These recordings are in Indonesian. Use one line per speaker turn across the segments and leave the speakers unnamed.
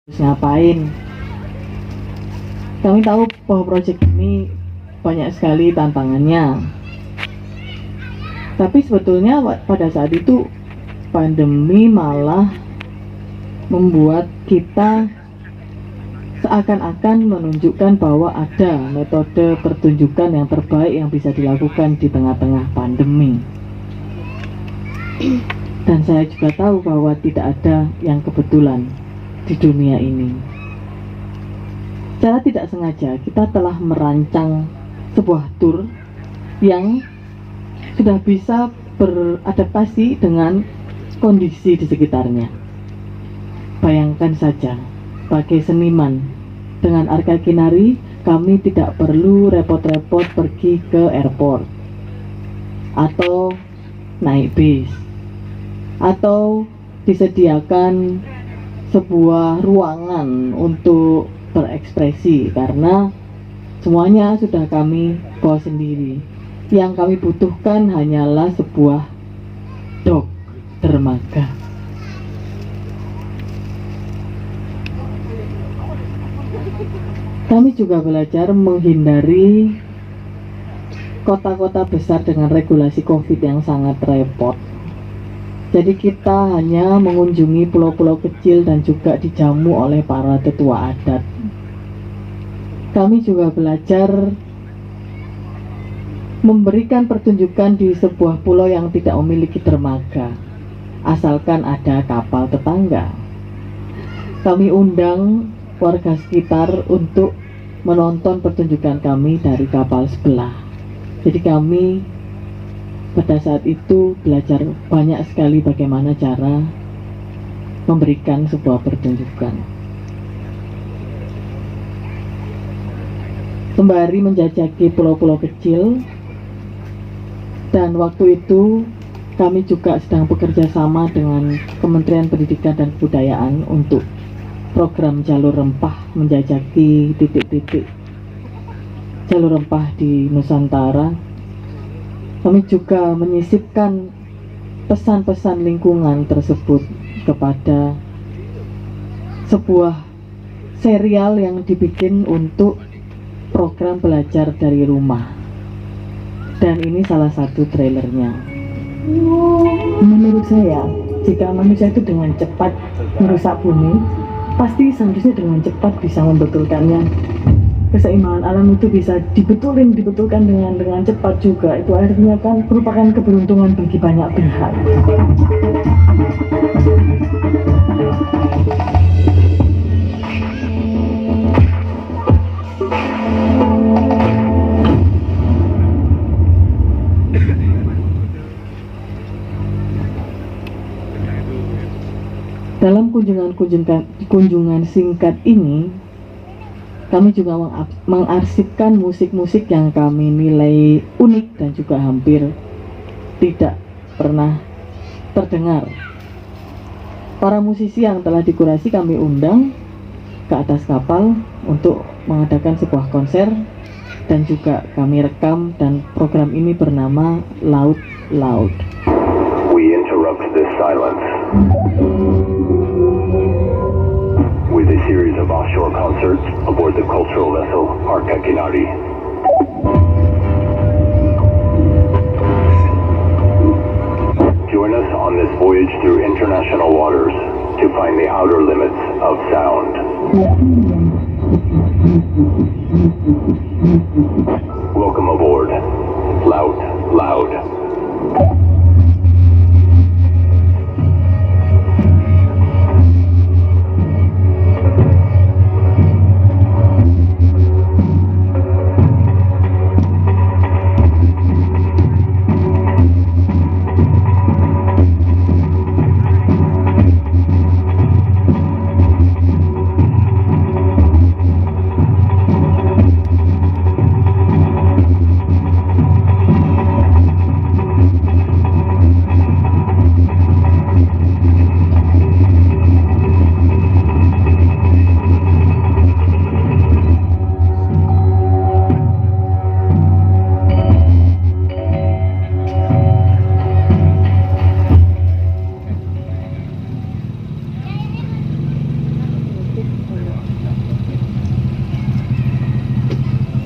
Terus ngapain? Kami tahu bahwa proyek ini banyak sekali tantangannya. Tapi sebetulnya pada saat itu pandemi malah membuat kita seakan-akan menunjukkan bahwa ada metode pertunjukan yang terbaik yang bisa dilakukan di tengah-tengah pandemi. Dan saya juga tahu bahwa tidak ada yang kebetulan di dunia ini. Secara tidak sengaja kita telah merancang sebuah tour yang sudah bisa beradaptasi dengan kondisi di sekitarnya. Bayangkan saja, sebagai seniman dengan Arka Kinari, kami tidak perlu repot-repot pergi ke airport atau naik bis atau disediakan sebuah ruangan untuk berekspresi, karena semuanya sudah kami bawa sendiri. Yang kami butuhkan hanyalah sebuah dok dermaga. Kami juga belajar menghindari kota-kota besar dengan regulasi COVID yang sangat repot. Jadi kita hanya mengunjungi pulau-pulau kecil dan juga dijamu oleh para tetua adat. Kami juga belajar memberikan pertunjukan di sebuah pulau yang tidak memiliki dermaga, asalkan ada kapal tetangga. Kami undang warga sekitar untuk menonton pertunjukan kami dari kapal sebelah. Jadi kami pada saat itu belajar banyak sekali bagaimana cara memberikan sebuah pertunjukan. Sembari menjajaki pulau-pulau kecil, dan waktu itu kami juga sedang bekerja sama dengan Kementerian Pendidikan dan Kebudayaan untuk program jalur rempah, menjajaki titik-titik jalur rempah di Nusantara. Kami juga menyisipkan pesan-pesan lingkungan tersebut kepada sebuah serial yang dibikin untuk program belajar dari rumah. Dan ini salah satu trailernya. Menurut saya, jika manusia itu dengan cepat merusak bumi, pasti seharusnya dengan cepat bisa membetulkannya. Keseimbangan alam itu bisa dibetulkan dengan cepat juga. Itu artinya kan merupakan keberuntungan bagi banyak pihak. Dalam kunjungan singkat ini, kami juga mengarsipkan musik-musik yang kami nilai unik dan juga hampir tidak pernah terdengar. Para musisi yang telah dikurasi kami undang ke atas kapal untuk mengadakan sebuah konser, dan juga kami rekam, dan program ini bernama Laut Laut.
We interrupt this silence with a series of offshore concerts aboard the cultural vessel Arka Kinari. Join us on this voyage through international waters to find the outer limits of sound. Welcome aboard Laut Loud.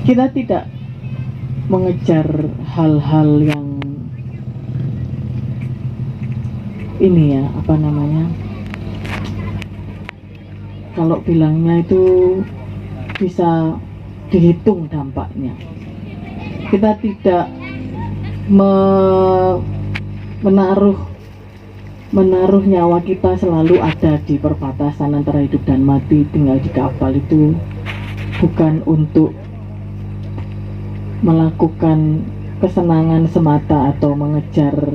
Kita tidak mengejar hal-hal yang ini ya, apa namanya, kalau bilangnya itu bisa dihitung dampaknya. Kita tidak menaruh nyawa kita selalu ada di perbatasan antara hidup dan mati, tinggal di kapal itu bukan untuk melakukan kesenangan semata atau mengejar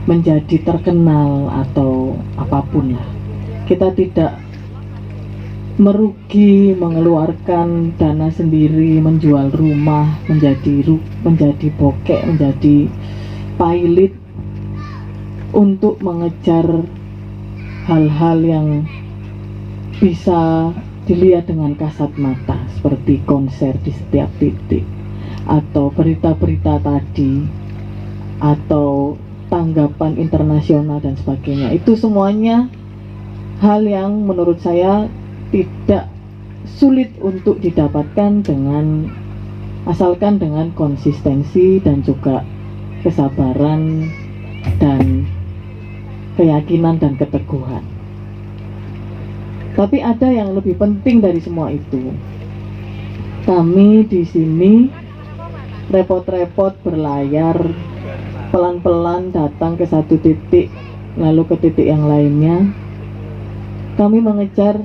menjadi terkenal atau apapun lah. Kita tidak merugi, mengeluarkan dana sendiri, menjual rumah, menjadi bokek, menjadi pilot untuk mengejar hal-hal yang bisa dilihat dengan kasat mata, seperti konser di setiap titik, atau berita-berita tadi, atau tanggapan internasional dan sebagainya. Itu semuanya hal yang menurut saya tidak sulit untuk didapatkan asalkan dengan konsistensi dan juga kesabaran dan keyakinan dan keteguhan. Tapi ada yang lebih penting dari semua itu. Kami di sini repot-repot berlayar, pelan-pelan datang ke satu titik, lalu ke titik yang lainnya. Kami mengejar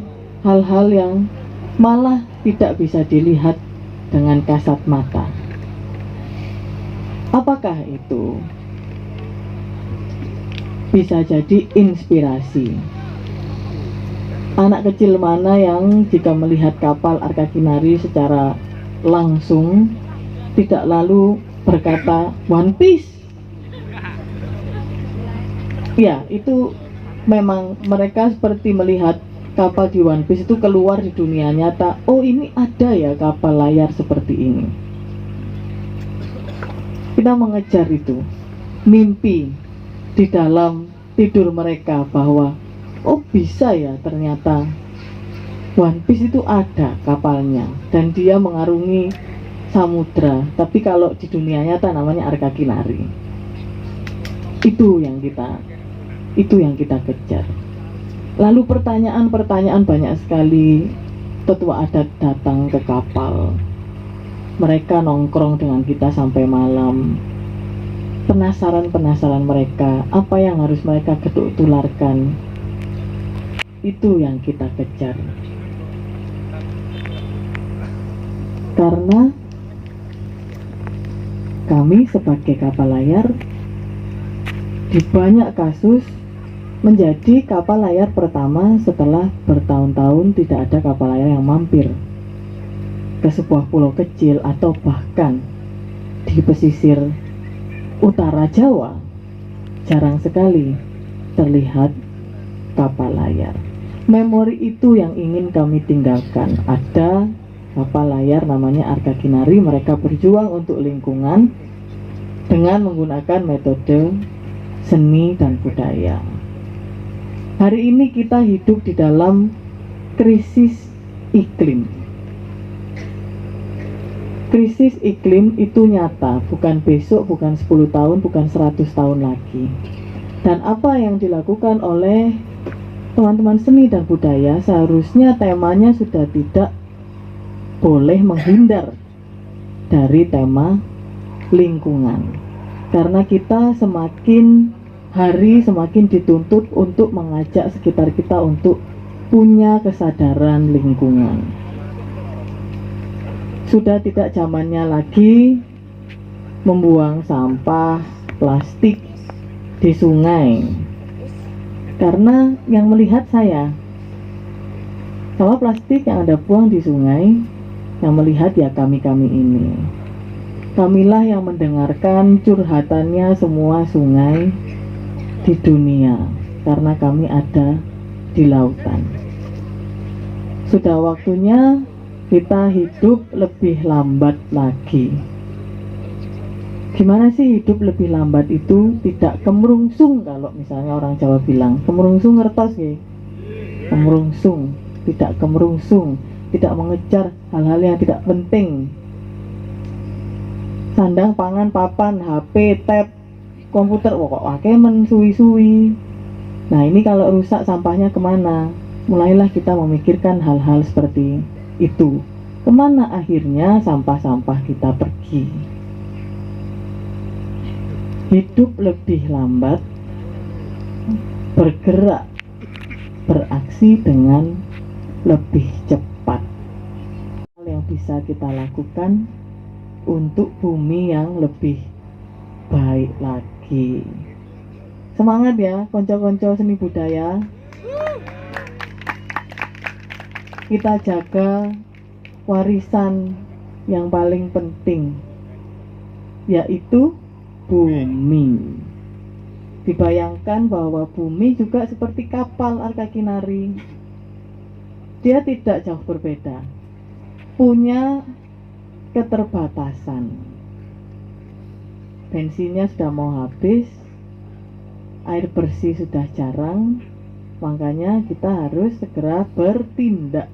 hal-hal yang malah tidak bisa dilihat dengan kasat mata. Apakah itu? Bisa jadi inspirasi. Anak kecil mana yang jika melihat kapal Arca Kinari secara langsung tidak lalu berkata One Piece? Ya, itu memang mereka seperti melihat kapal di One Piece itu keluar di dunia nyata. Oh, ini ada ya kapal layar seperti ini. Kita mengejar itu, mimpi di dalam tidur mereka bahwa oh bisa ya ternyata One Piece itu ada kapalnya dan dia mengarungi samudra, tapi kalau di dunia nyata namanya Arca Kinari. Itu yang kita kejar. Lalu pertanyaan banyak sekali. Tetua adat datang ke kapal, mereka nongkrong dengan kita sampai malam. Penasaran mereka, apa yang harus mereka geduk tularkan. Itu yang kita kejar. Karena kami sebagai kapal layar di banyak kasus menjadi kapal layar pertama setelah bertahun-tahun tidak ada kapal layar yang mampir ke sebuah pulau kecil atau bahkan di pesisir utara Jawa. Jarang sekali terlihat kapal layar. Memori itu yang ingin kami tinggalkan. Ada kapal layar namanya Arca Kinari, mereka berjuang untuk lingkungan dengan menggunakan metode seni dan budaya. Hari ini kita hidup di dalam krisis iklim. Krisis iklim itu nyata, bukan besok, bukan 10 tahun, bukan 100 tahun lagi. Dan apa yang dilakukan oleh teman-teman seni dan budaya seharusnya temanya sudah tidak boleh menghindar dari tema lingkungan. Karena kita semakin hari semakin dituntut untuk mengajak sekitar kita untuk punya kesadaran lingkungan. Sudah tidak zamannya lagi membuang sampah plastik di sungai. Karena yang melihat saya, sampah plastik yang Anda buang di sungai, yang melihat ya kami-kami ini. Kamilah yang mendengarkan curhatannya semua sungai di dunia, karena kami ada di lautan. Sudah waktunya kita hidup lebih lambat lagi. Gimana sih hidup lebih lambat itu? Tidak kemerungsung, kalau misalnya orang Jawa bilang kemerungsung ngertos ya. Kemerungsung, tidak kemerungsung. tidak mengejar hal-hal yang tidak penting. Sandang, pangan, papan, HP, tab, komputer, kok akeh men suwi-suwi. Nah ini kalau rusak sampahnya kemana? Mulailah kita memikirkan hal-hal seperti itu. Kemana akhirnya sampah-sampah kita pergi? Hidup lebih lambat, bergerak, beraksi dengan lebih cepat. Hal yang bisa kita lakukan untuk bumi yang lebih baik lagi. Semangat ya konco-konco seni budaya. Kita jaga warisan yang paling penting, yaitu bumi. Dibayangkan bahwa bumi juga seperti kapal Arka Kinari. Dia tidak jauh berbeda, punya keterbatasan. Bensinnya sudah mau habis, air bersih sudah jarang, makanya kita harus segera bertindak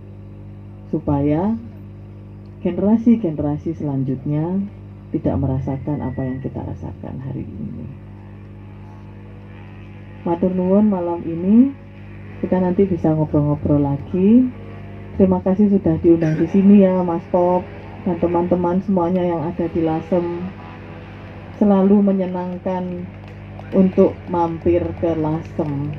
supaya generasi-generasi selanjutnya tidak merasakan apa yang kita rasakan hari ini. Matur nuwun, malam ini kita nanti bisa ngobrol-ngobrol lagi. Terima kasih sudah diundang di sini ya Mas Pop dan teman-teman semuanya yang ada di Lasem. Selalu menyenangkan untuk mampir ke Lasem.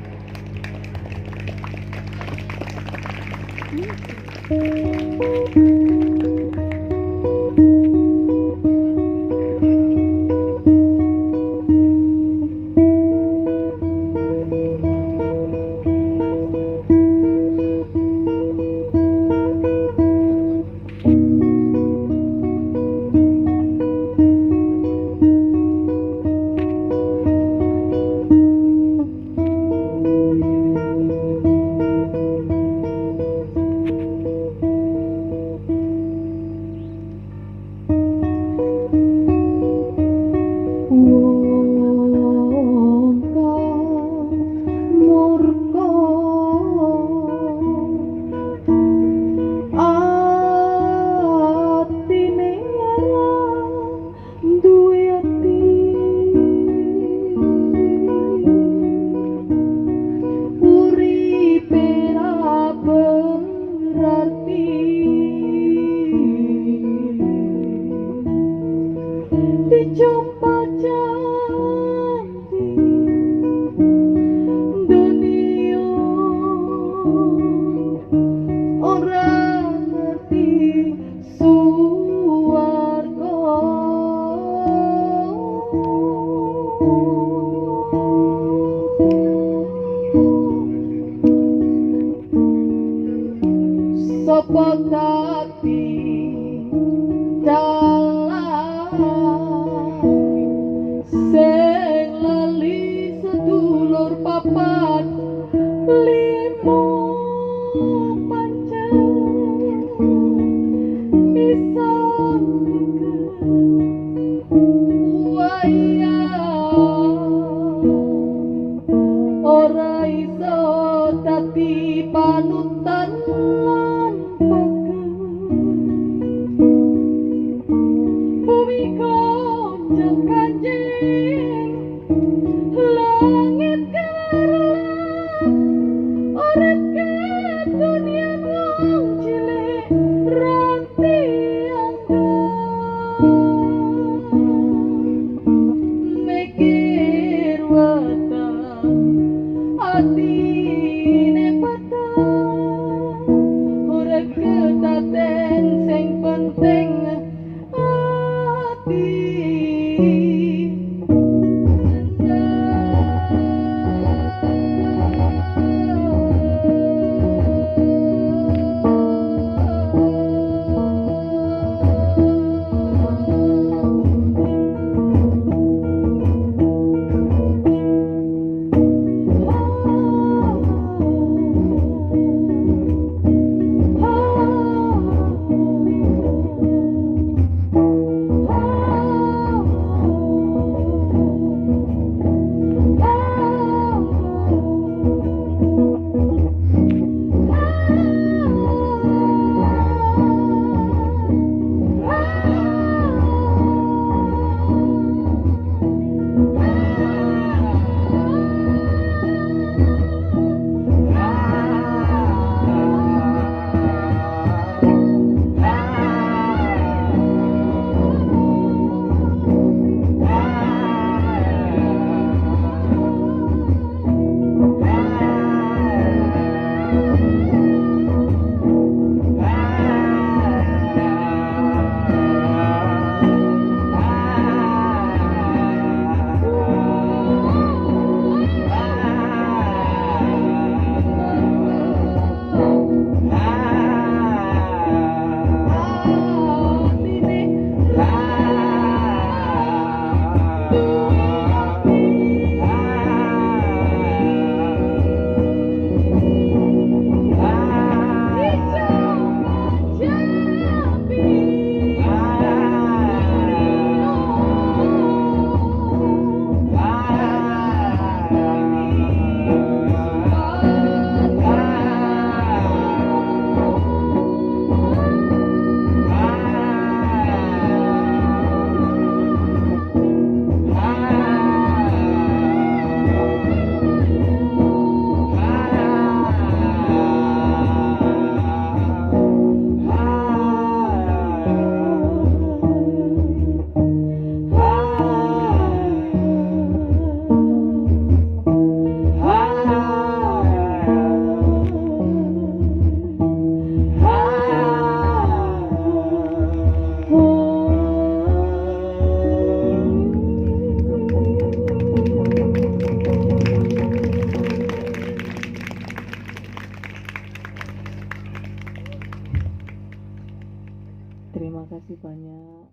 Terima kasih banyak.